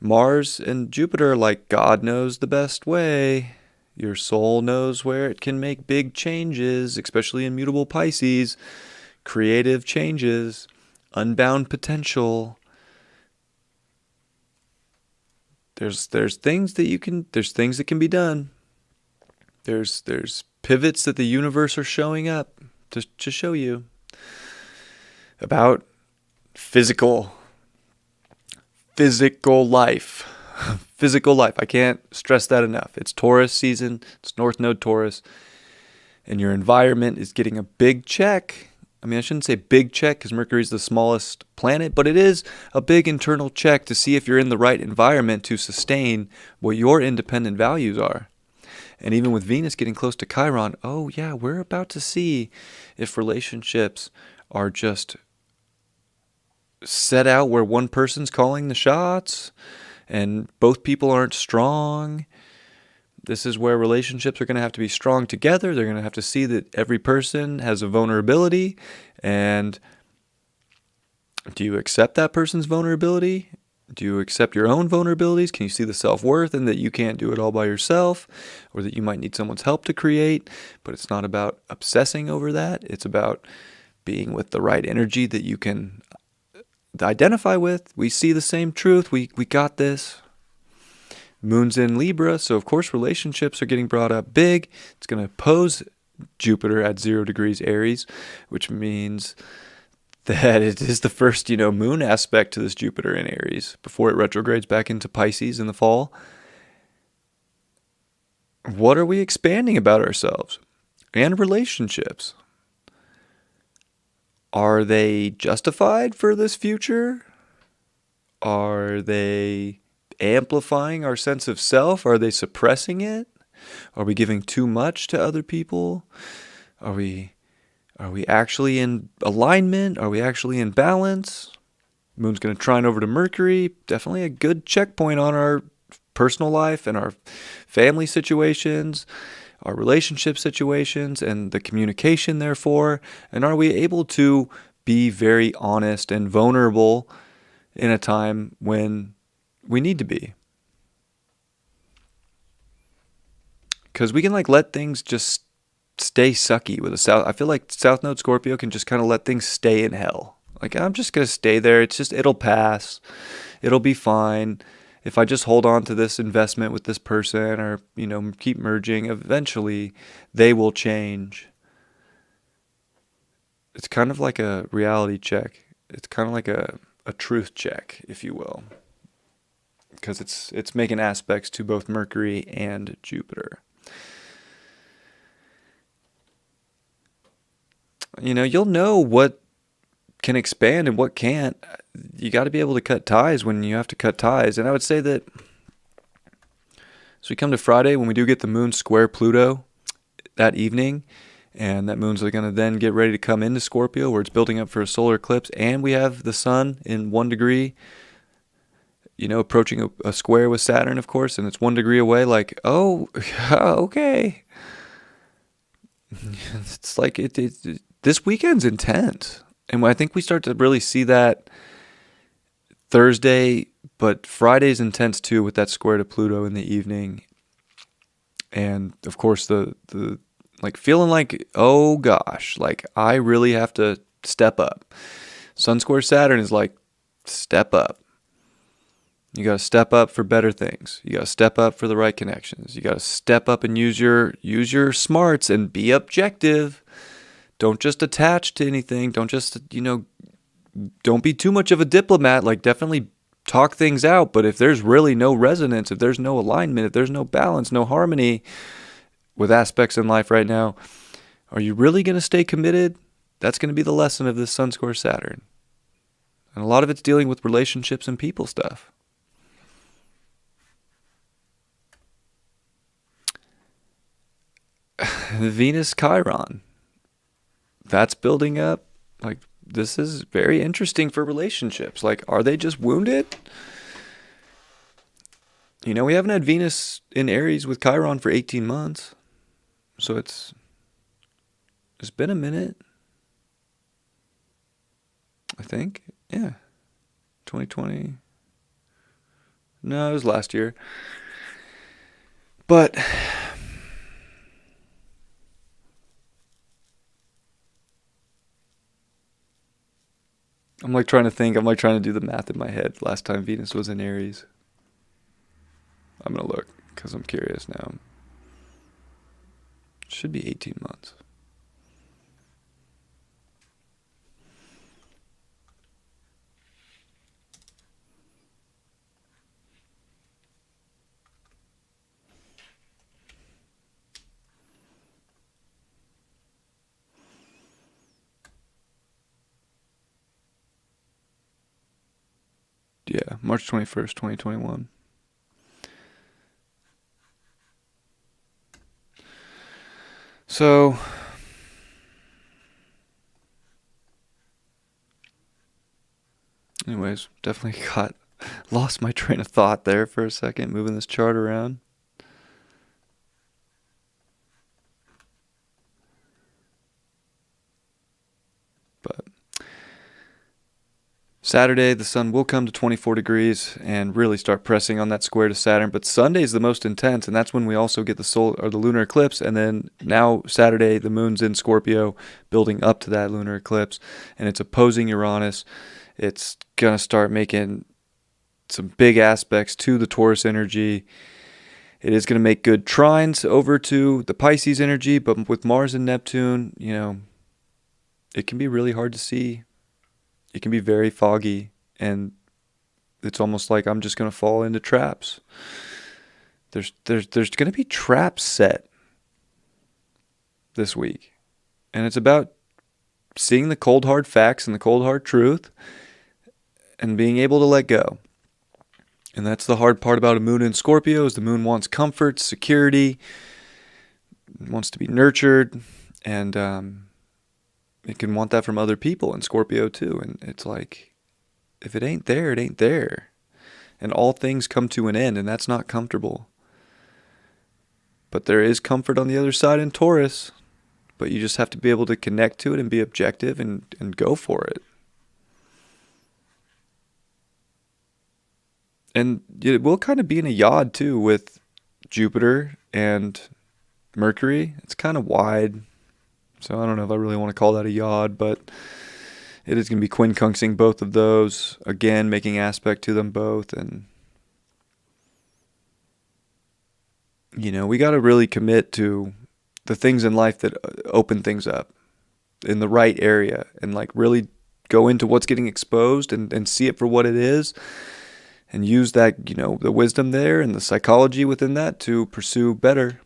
A: Mars and Jupiter are like, God knows the best way. Your soul knows where it can make big changes, especially in mutable Pisces, creative changes, unbound potential. There's things that can be done. There's pivots that the universe are showing up to show you about physical life. Physical life. I can't stress that enough. It's Taurus season. It's North Node Taurus. And your environment is getting a big check. I mean, I shouldn't say big check because Mercury is the smallest planet, but it is a big internal check to see if you're in the right environment to sustain what your independent values are. And even with Venus getting close to Chiron, oh yeah, we're about to see if relationships are just set out where one person's calling the shots and both people aren't strong. This is where relationships are going to have to be strong together. They're going to have to see that every person has a vulnerability. And do you accept that person's vulnerability? Do you accept your own vulnerabilities? Can you see the self-worth and that you can't do it all by yourself, or that you might need someone's help to create? But it's not about obsessing over that. It's about being with the right energy that you can identify with. We see the same truth. We got this. Moon's in Libra, so of course relationships are getting brought up big. It's going to oppose Jupiter at 0 degrees Aries, which means that it is the first, moon aspect to this Jupiter in Aries before it retrogrades back into Pisces in the fall. What are we expanding about ourselves and relationships? Are they justified for this future? Are they amplifying our sense of self? Are they suppressing it? Are we giving too much to other people? Are we actually in alignment? Are we actually in balance? Moon's going to trine over to Mercury. Definitely a good checkpoint on our personal life and our family situations, our relationship situations, and the communication, therefore. And are we able to be very honest and vulnerable in a time when we need to be? Because we can let things just stay sucky with a South. I feel like South Node Scorpio can just kind of let things stay in hell. I'm just going to stay there. It'll pass. It'll be fine. If I just hold on to this investment with this person or, keep merging, eventually they will change. It's kind of like a reality check. It's kind of like a truth check, if you will. Because it's making aspects to both Mercury and Jupiter. You'll know what can expand and what can't. You got to be able to cut ties when you have to cut ties. And I would say that as we come to Friday, when we do get the moon square Pluto that evening, and that moon's going to then get ready to come into Scorpio where it's building up for a solar eclipse, and we have the sun in 1 degree, approaching a square with Saturn, of course, and it's 1 degree away, oh, okay. It's this weekend's intense. And I think we start to really see that Thursday, but Friday's intense too with that square to Pluto in the evening. And of course the feeling like, oh gosh, I really have to step up. Sun square Saturn is step up. You got to step up for better things. You got to step up for the right connections. You got to step up and use your smarts and be objective. Don't just attach to anything. Don't just, don't be too much of a diplomat. Definitely talk things out. But if there's really no resonance, if there's no alignment, if there's no balance, no harmony with aspects in life right now, are you really going to stay committed? That's going to be the lesson of this Sun square Saturn. And a lot of it's dealing with relationships and people stuff. Venus Chiron. That's building up. This is very interesting for relationships. Are they just wounded? We haven't had Venus in Aries with Chiron for 18 months. So it's been a minute, I think. Yeah. 2020. No, it was last year. But I'm like trying to think. I'm like trying to do the math in my head. Last time Venus was in Aries. I'm going to look because I'm curious now. Should be 18 months. Yeah, March 21st, 2021. So, anyways, definitely lost my train of thought there for a second, moving this chart around. But Saturday, the sun will come to 24 degrees and really start pressing on that square to Saturn. But Sunday is the most intense, and that's when we also get the lunar eclipse. And then now Saturday, the moon's in Scorpio, building up to that lunar eclipse, and it's opposing Uranus. It's gonna start making some big aspects to the Taurus energy. It is going to make good trines over to the Pisces energy, but with Mars and Neptune, it can be really hard to see. It can be very foggy, and it's almost like I'm just going to fall into traps. There's going to be traps set this week, and it's about seeing the cold hard facts and the cold hard truth and being able to let go. And that's the hard part about a moon in Scorpio is the moon wants comfort, security, wants to be nurtured, and it can want that from other people in Scorpio too. And it's like, if it ain't there, it ain't there. And all things come to an end, and that's not comfortable. But there is comfort on the other side in Taurus, but you just have to be able to connect to it and be objective and go for it. And it will kind of be in a yod too with Jupiter and Mercury. It's kind of wide, so I don't know if I really want to call that a yod, but it is going to be quincunxing both of those, again, making aspect to them both. And, we got to really commit to the things in life that open things up in the right area and like really go into what's getting exposed and see it for what it is. And use that, the wisdom there and the psychology within that to pursue better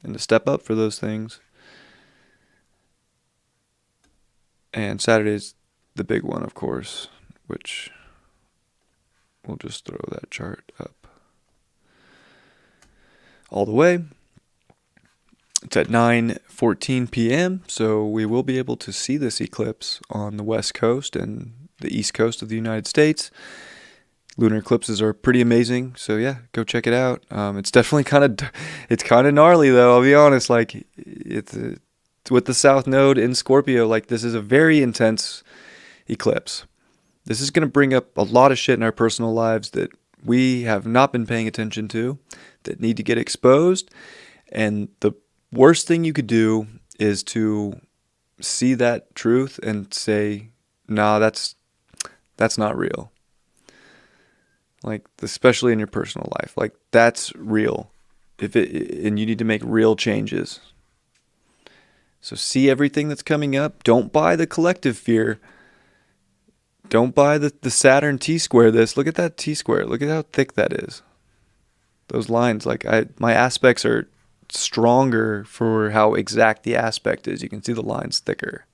A: and to step up for those things. And Saturday's the big one, of course, which we'll just throw that chart up all the way. It's at 9:14 p.m., so we will be able to see this eclipse on the west coast and the east coast of the United States. Lunar eclipses are pretty amazing, so yeah, go check it out. It's definitely it's kind of gnarly though. I'll be honest. Like it's with the South Node in Scorpio. Like this is a very intense eclipse. This is going to bring up a lot of shit in our personal lives that we have not been paying attention to, that need to get exposed. And the worst thing you could do is to see that truth and say, "Nah, that's not real." Like, especially in your personal life, like that's real. And you need to make real changes. So see everything that's coming up. Don't buy the collective fear. Don't buy the Saturn T-square this. Look at that T-square. Look at how thick that is. Those lines, like my aspects are stronger for how exact the aspect is. You can see the lines thicker.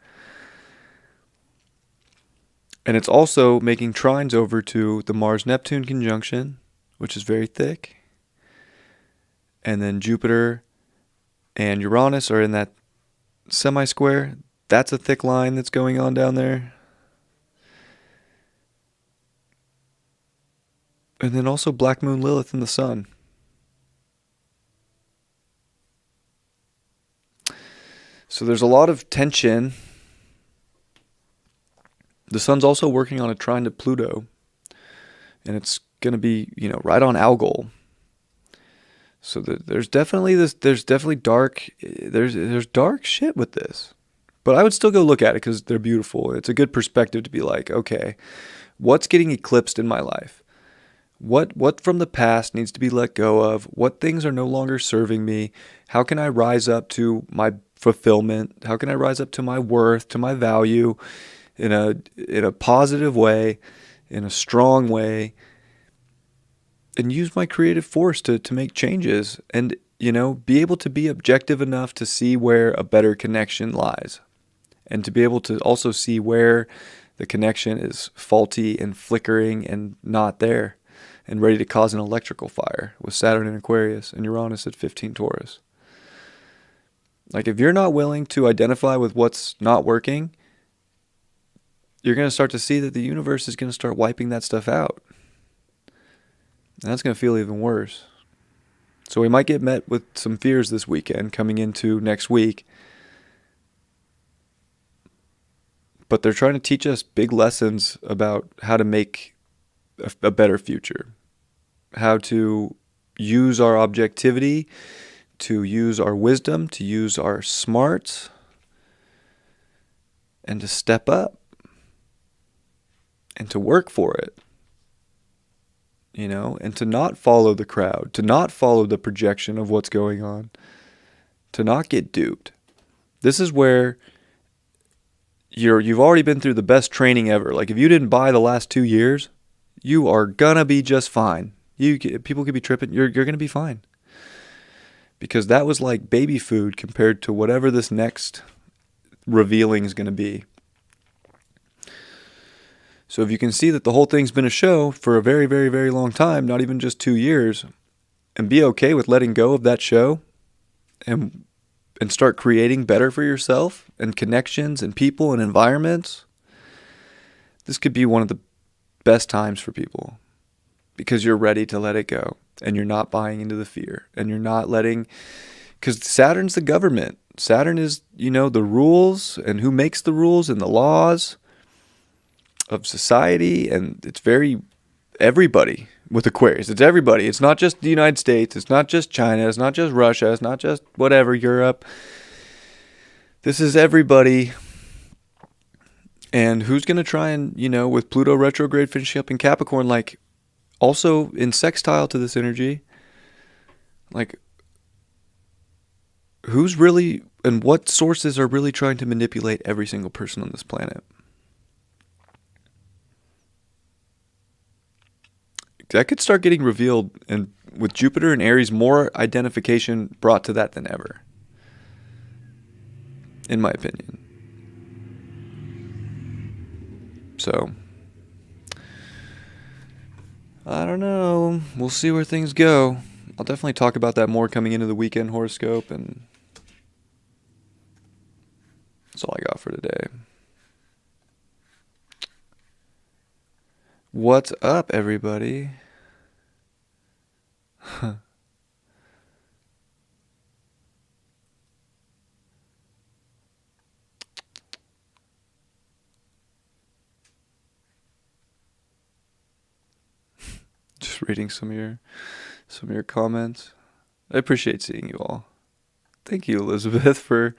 A: And it's also making trines over to the Mars-Neptune conjunction, which is very thick. And then Jupiter and Uranus are in that semi-square. That's a thick line that's going on down there. And then also Black Moon Lilith in the Sun. So there's a lot of tension. The Sun's also working on a trine to Pluto. And it's going to be, right on Algol. So there's definitely dark, there's dark shit with this. But I would still go look at it because they're beautiful. It's a good perspective to be like, okay, what's getting eclipsed in my life? What from the past needs to be let go of? What things are no longer serving me? How can I rise up to my fulfillment? How can I rise up to my worth, to my value in a positive way, in a strong way, and use my creative force to make changes and, be able to be objective enough to see where a better connection lies and to be able to also see where the connection is faulty and flickering and not there and ready to cause an electrical fire with Saturn in Aquarius and Uranus at 15 Taurus. Like if you're not willing to identify with what's not working, you're going to start to see that the universe is going to start wiping that stuff out. And that's going to feel even worse. So we might get met with some fears this weekend coming into next week. But they're trying to teach us big lessons about how to make a better future. How to use our objectivity, to use our wisdom, to use our smarts, and to step up. And to work for it. And to not follow the crowd, to not follow the projection of what's going on, to not get duped. This is where you've already been through the best training ever. Like if you didn't buy the last 2 years, you are gonna be just fine. People could be tripping. You're gonna be fine because that was like baby food compared to whatever this next revealing is gonna be. So if you can see that the whole thing's been a show for a very, very, very long time, not even just 2 years, and be okay with letting go of that show and start creating better for yourself and connections and people and environments, this could be one of the best times for people because you're ready to let it go and you're not buying into the fear and you're not letting, because Saturn's the government. Saturn is, the rules and who makes the rules and the laws of society, and it's very everybody with Aquarius. It's everybody. It's not just the United States. It's not just China. It's not just Russia. It's not just whatever, Europe. This is everybody. And who's going to try and, with Pluto retrograde finishing up in Capricorn, like also in sextile to this energy, like who's really and what sources are really trying to manipulate every single person on this planet? That could start getting revealed, and with Jupiter and Aries, more identification brought to that than ever, in my opinion. So, I don't know. We'll see where things go. I'll definitely talk about that more coming into the weekend horoscope, and that's all I got for today. What's up, everybody? Just reading some of your comments. I appreciate seeing you all. Thank you, Elizabeth, you're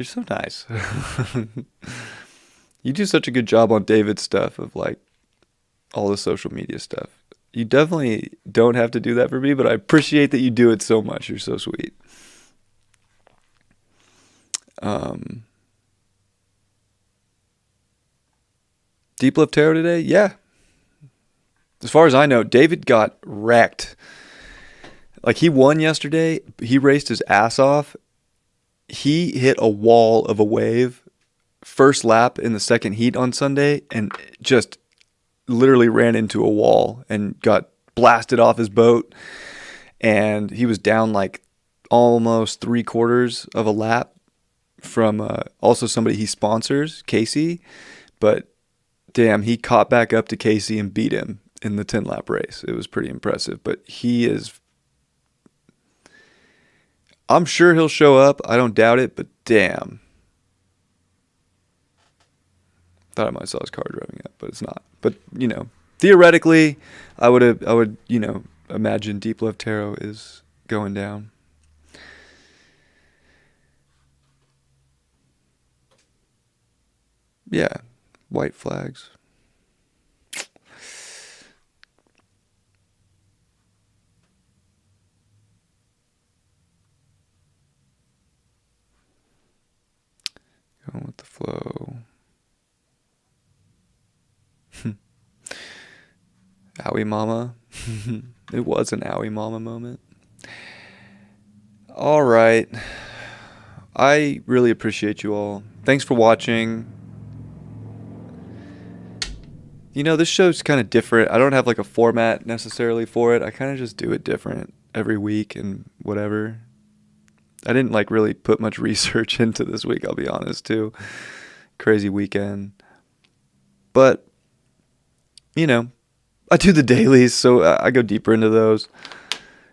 A: so nice. You do such a good job on David's stuff of like all the social media stuff. You definitely don't have to do that for me, but I appreciate that you do it so much. You're so sweet. Deep Love Tarot today? Yeah. As far as I know, David got wrecked. Like he won yesterday. He raced his ass off. He hit a wall of a wave first lap in the second heat on Sunday and just literally ran into a wall and got blasted off his boat. And he was down like almost 3/4 of a lap from also somebody he sponsors, Casey. But damn, he caught back up to Casey and beat him in the 10-lap race. It was pretty impressive. But he is, I'm sure he'll show up. I don't doubt it, but damn. Thought I might saw his car driving up, but it's not. But, theoretically, I would, imagine Deep Love Tarot is going down. Yeah, white flags. Going with the flow. Owie mama. It was an owie mama moment. All right. I really appreciate you all. Thanks for watching. This show's kind of different. I don't have like a format necessarily for it. I kind of just do it different every week and whatever. I didn't like really put much research into this week, I'll be honest, too. Crazy weekend. But, I do the dailies, so I go deeper into those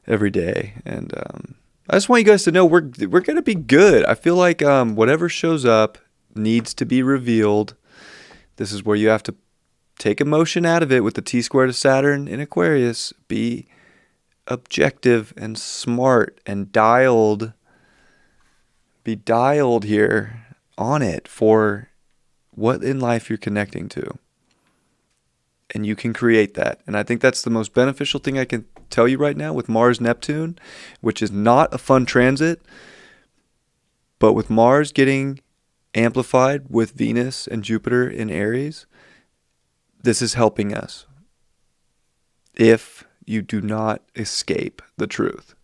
A: every day. And I just want you guys to know we're going to be good. I feel like whatever shows up needs to be revealed. This is where you have to take emotion out of it with the T-squared of Saturn in Aquarius. Be objective and smart and dialed. Be dialed here on it for what in life you're connecting to. And you can create that. And I think that's the most beneficial thing I can tell you right now with Mars-Neptune, which is not a fun transit. But with Mars getting amplified with Venus and Jupiter in Aries, this is helping us if you do not escape the truth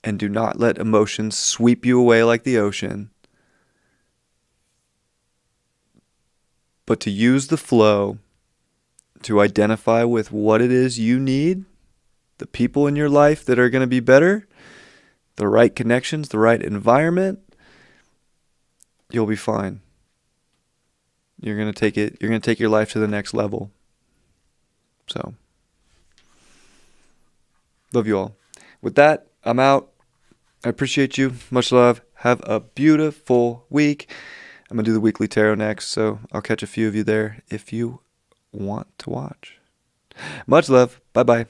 A: and do not let emotions sweep you away like the ocean, but to use the flow to identify with what it is you need, the people in your life that are going to be better, the right connections, the right environment, you'll be fine. You're going to take it. You're going to take your life to the next level. So, love you all. With that, I'm out. I appreciate you. Much love. Have a beautiful week. I'm going to do the weekly tarot next, so I'll catch a few of you there if you want to watch. Much love. Bye-bye.